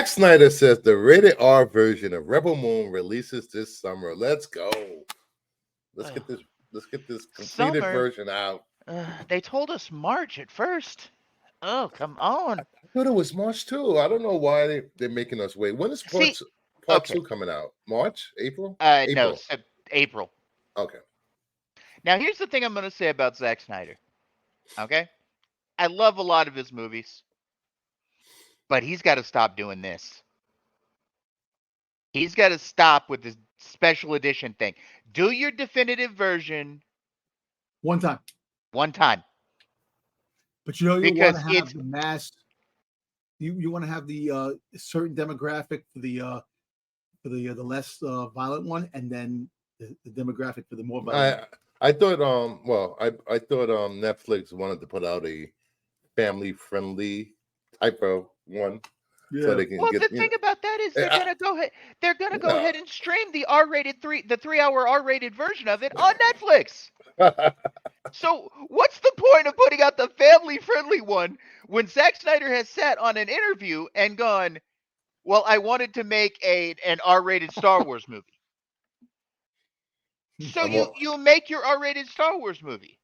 Snyder says the rated R version of Rebel Moon releases this summer. Let's go. Let's get Ugh. this. Let's get this completed Summer. version out. They told us March at first. Oh, come on. I thought it was March too. I don't know why they're making us wait. When is See, part okay. two coming out? March, April, No, April. April. Okay. Now, here's the thing I'm going to say about Zack Snyder. Okay, I love a lot of his movies, but he's got to stop doing this. He's got to stop with this special edition thing. Do your definitive version One time. one time. But you want Because to have it's the mass. You want to have the certain demographic for the less violent one, and then the demographic for the more violent. I thought I thought Netflix wanted to put out a family friendly type of one, so they can well, get the thing about that is they're I, gonna go ahead. They're gonna go no. ahead and stream the R-rated the 3-hour R-rated version of it on Netflix. So what's the point of putting out the family-friendly one when Zack Snyder has sat on an interview and gone, "Well, I wanted to make an R-rated Star Wars movie." So I'm all, you make your R-rated Star Wars movie.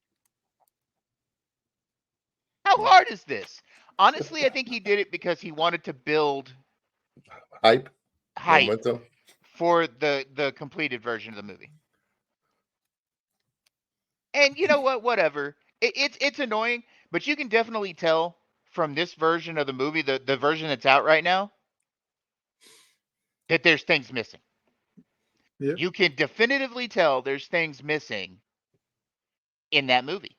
How hard is this? Honestly, I think he did it because he wanted to build hype hype momentum. for the completed version of the movie. And you know what? Whatever. It's annoying, but you can definitely tell from this version of the movie, the version that's out right now, that there's things missing. Yep. You can definitively tell there's things missing in that movie.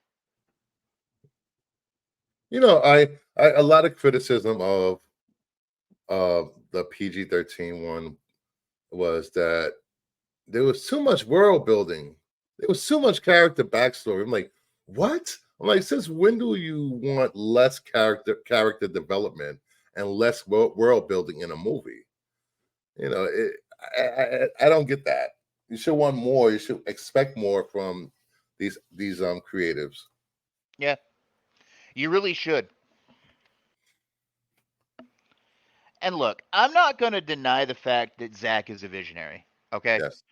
You know, I a lot of criticism of the PG-13 one was that there was too much world building. There was too much character backstory. I'm like, what? I'm like, since when do you want less character development and less world building in a movie? You know, I don't get that. You should want more. You should expect more from these creatives. Yeah, you really should. And look, I'm not going to deny the fact that Zach is a visionary. Okay, Yes.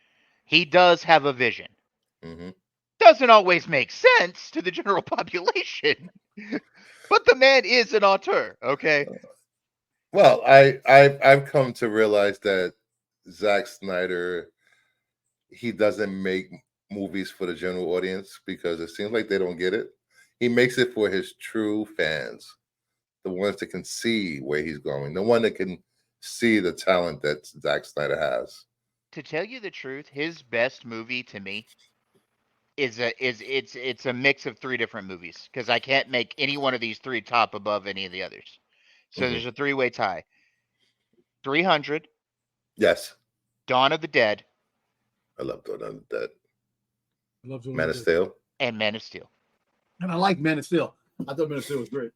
he does have a vision. Hmm. Doesn't always make sense to the general population, but the man is an auteur. Okay. Well, I've come to realize that Zack Snyder, he doesn't make movies for the general audience because it seems like they don't get it. He makes it for his true fans, the ones that can see where he's going, the one that can see the talent that Zack Snyder has. To tell you the truth, his best movie to me it's a mix of three different movies because I can't make any one of these three top above any of the others. So Hmm. there's a three-way tie: 300, Yes, Dawn of the Dead, I love that. I love doing Man of that. Steel. and Man of Steel. And I like Man of Steel. I thought Man of Steel was great.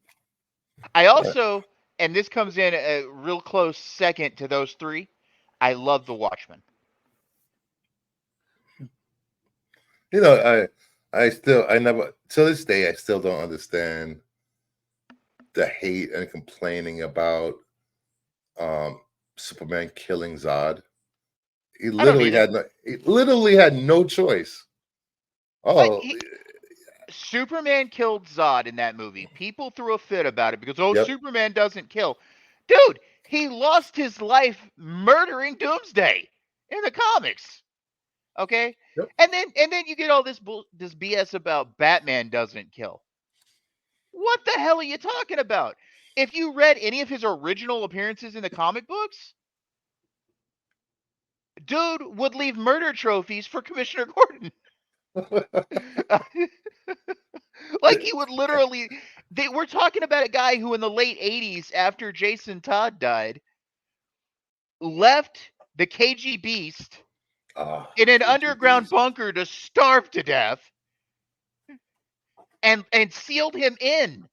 I Yeah. also, and this comes in a real close second to those three, I love The Watchmen. You know, I never to this day I still don't understand the hate and complaining about Superman killing Zod. I don't either. He literally had no choice. Like Oh, Superman killed Zod in that movie. People threw a fit about it because yep. Superman doesn't kill. Dude, he lost his life murdering Doomsday in the comics. Okay? Yep. And then you get all this BS about Batman doesn't kill. What the hell are you talking about? If you read any of his original appearances in the comic books, dude would leave murder trophies for Commissioner Gordon. Like he would literally we're talking about a guy who in the late 80s after Jason Todd died left the KG Beast Ah, in an KG underground Beast. bunker to starve to death and sealed him in.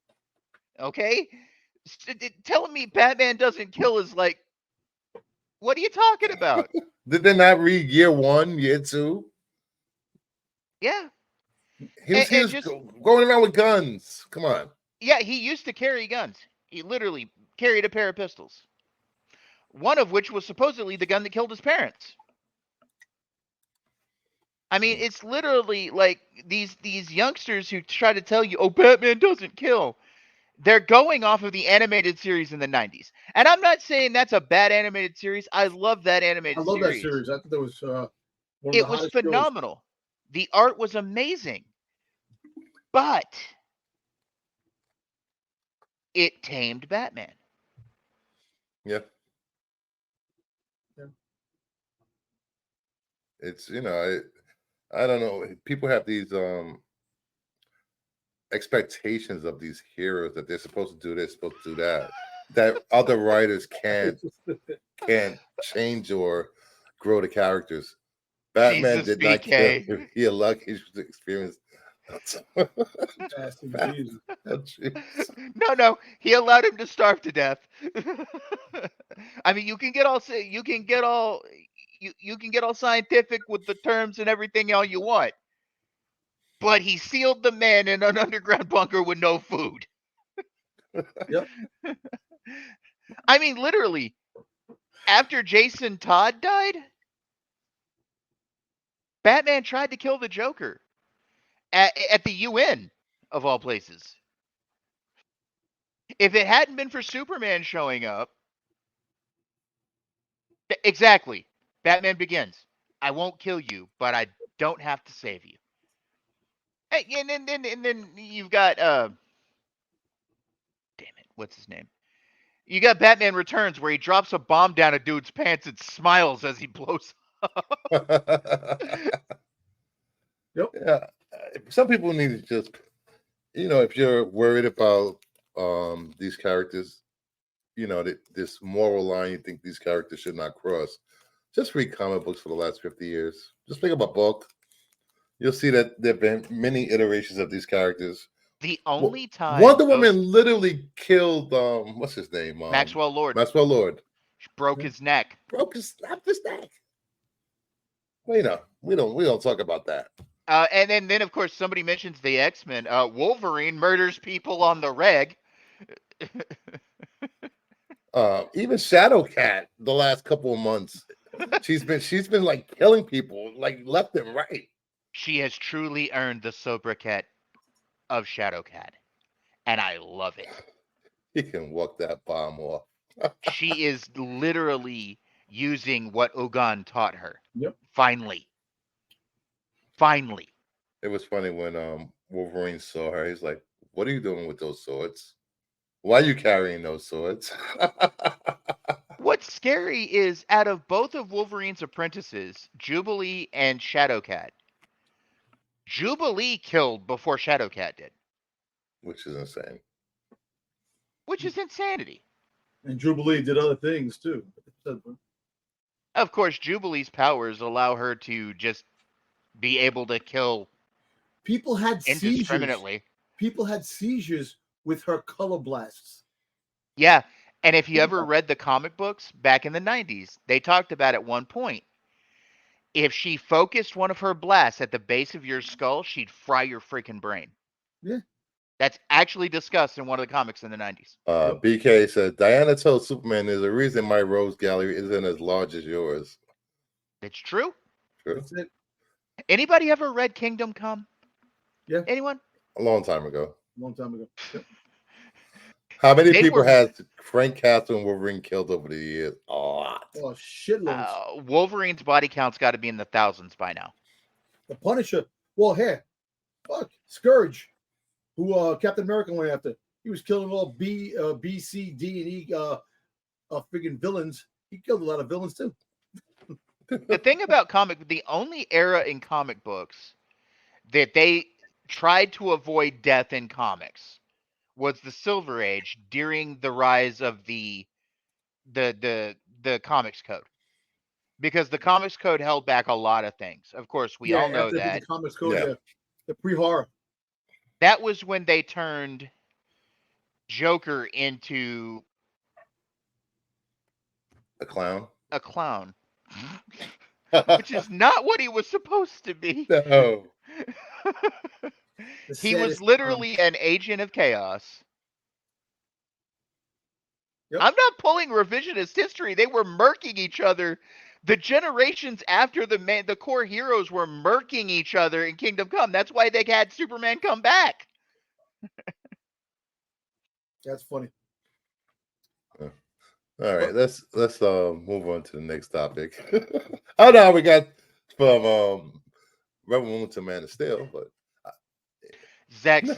Okay? Telling me Batman doesn't kill is like, what are you talking about? Did they not read year one, year two? Yeah. He And was just, going around with guns. Come on. yeah, he used to carry guns. He literally carried a pair of pistols. one of which was supposedly the gun that killed his parents. I mean, it's literally like these youngsters who try to tell you, "Oh, Batman doesn't kill." They're going off of the animated series in the 90s. And I'm not saying that's a bad animated series. I love that I animated love that series. series. I thought that was one of the It was hottest shows. phenomenal. The art was amazing. But it tamed Batman. Yeah. Yeah. It's I don't know. People have these expectations of these heroes that they're supposed to do this, supposed to do that other writers can't change or grow the characters. Batman Jesus, did not kill. BK. He allowed his experience. Bastard, Bat- Jesus. oh, jeez. No, he allowed him to starve to death. I mean, you can get all scientific with the terms and everything all you want. But he sealed the man in an underground bunker with no food. Yep. I mean, literally, after Jason Todd died, Batman tried to kill the Joker at the UN, of all places. If it hadn't been for Superman showing up, exactly, Batman Begins. I won't kill you, but I don't have to save you. Hey, and then you've got damn it, what's his name? You got Batman Returns, where he drops a bomb down a dude's pants and smiles as he blows up. Yep. Yeah, some people need to just, if you're worried about these characters, this moral line you think these characters should not cross, just read comic books for the last 50 years. Just pick up a book. You'll see that there have been many iterations of these characters. The only time Wonder Woman literally killed what's his name? Maxwell Lord Maxwell Lord broke his neck. Snapped his neck. Well, we don't talk about that. And then of course somebody mentions the X-Men. Wolverine murders people on the reg. Even Shadowcat, the last couple of months, she's been like killing people like left and right. She has truly earned the sobriquet of Shadowcat, and I love it. He can walk that bomb off. She is literally using what Ogun taught her. Yep. Finally. It was funny when Wolverine saw her. He's like, "What are you doing with those swords? Why are you carrying those swords?" What's scary is out of both of Wolverine's apprentices, Jubilee and Shadowcat, Jubilee killed before Shadowcat did. Which is insane. Which is insanity. And Jubilee did other things too. Of course, Jubilee's powers allow her to just be able to kill people had indiscriminately. Seizures. People had seizures with her color blasts. Yeah, and if you ever read the comic books back in the 90s, they talked about at one point, if she focused one of her blasts at the base of your skull, she'd fry your freaking brain. Yeah. That's actually discussed in one of the comics in the 90s. BK said, Diana told Superman there's a reason my Rose Gallery isn't as large as yours. It's true. That's it. Anybody ever read Kingdom Come? Yeah. Anyone? A long time ago. Yep. How many people has Frank Castle and Wolverine killed over the years? A lot. Oh, shitloads. Wolverine's body count's got to be in the thousands by now. The Punisher. Well, here, fuck, Scourge, who Captain America went after. He was killing all B, C, D, and E friggin' villains. He killed a lot of villains too. The thing about the only era in comic books that they tried to avoid death in comics was the Silver Age during the rise of the Comics Code, because the Comics Code held back a lot of things. Of course, we all know that the Comics Code, the pre-horror. That was when they turned Joker into a clown, which is not what he was supposed to be. No. He was literally an agent of chaos. Yep. I'm not pulling revisionist history. They were murking each other. The generations after the core heroes were murking each other in Kingdom Come. That's why they had Superman come back. That's funny. All right, let's move on to the next topic. Oh no, we got from Rebel Moon to Man of Steel, but Zack